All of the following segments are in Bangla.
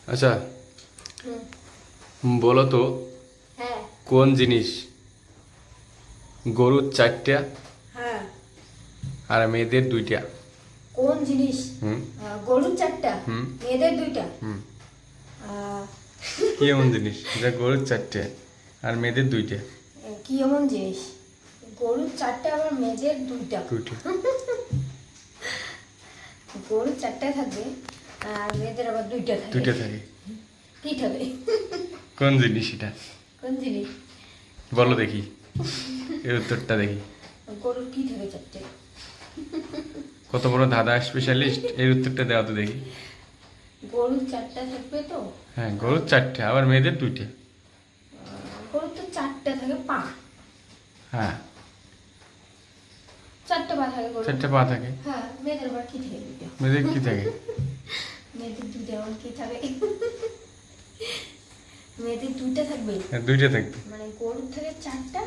আচ্ছা, বলো তো হ্যাঁ কোন জিনিস গরুর 4টা হ্যাঁ আর মেয়েদের 2টা? কোন জিনিস হুম গরুর 4টা হুম মেয়েদের 2টা? হুম আহ, কি এমন জিনিস যা গরুর 4টে আর মেয়েদের 2টে? কি এমন জিনিস গরুর 4টা আবার মেয়েদের 2টা? 2টে। গরুর 4টা থাকবে আর মেয়েদের আবার 2টা থাকে। 2টে থাকে। কি থাকে? কোন জিনিস এটা? কোন জিনিস? বলো দেখি, এর উত্তরটা দেখি। গরুর কি থাকে 4টে? কত বড় দাদা স্পেশালিস্ট, এর উত্তরটা দেওয়া তো দেখি। গরুর 4টা থাকবে তো। হ্যাঁ, গরুর 4টে আবার মেয়েদের 2টে। গরুর তো 4টা থাকে পা। হ্যাঁ, 4টা পা থাকে গরুর। 4টে পা থাকে। হ্যাঁ, মেয়েদের আবার কি থাকে 2টা? মেয়েদের কি থাকে? মেয়েদের 2টা আবার কি থাকে? মেয়েদের 2টা থাকবে। হ্যাঁ, 2টে থাকবে। মানে গরুর থেকে 4টা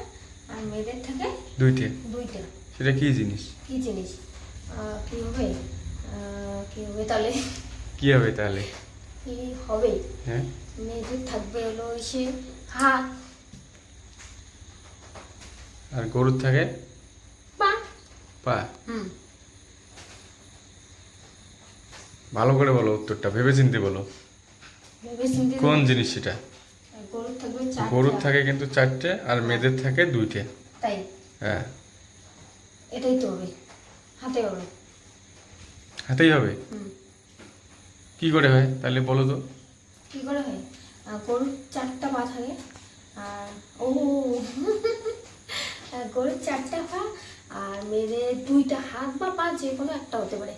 আর মেয়েদের থেকে 2টে। 2টা। সেটা কি জিনিস? কি জিনিস? কি হবে? কি হবে তাহলে? কি হবে তাহলে? কি হবে? হ্যাঁ, মেয়েদের থাকবে হলো এসে হাত, আর গরুর থাকে পা। পা। হুম। ভালো করে বলো উত্তরটা, ভেবেচিন্তে বলো। ভেবেচিন্তে কোন দেবো। জিনিস সেটা? গরুর থাকবে 4টা। গরুর থাকে কিন্তু 4টে আর মেয়েদের থাকে 2টে। তাই হ্যাঁ, এটাই তো হবে, হাতে হবে। হাতেই হবে। হুম। কি করে হয় তাহলে বলো তো? কি করে হয়? গরুর 4টা পা থাকে আর ও গরুর 4টা পা আর মেয়েদের 2টা হাত বা পা, যে কোনো একটা হতে পারে।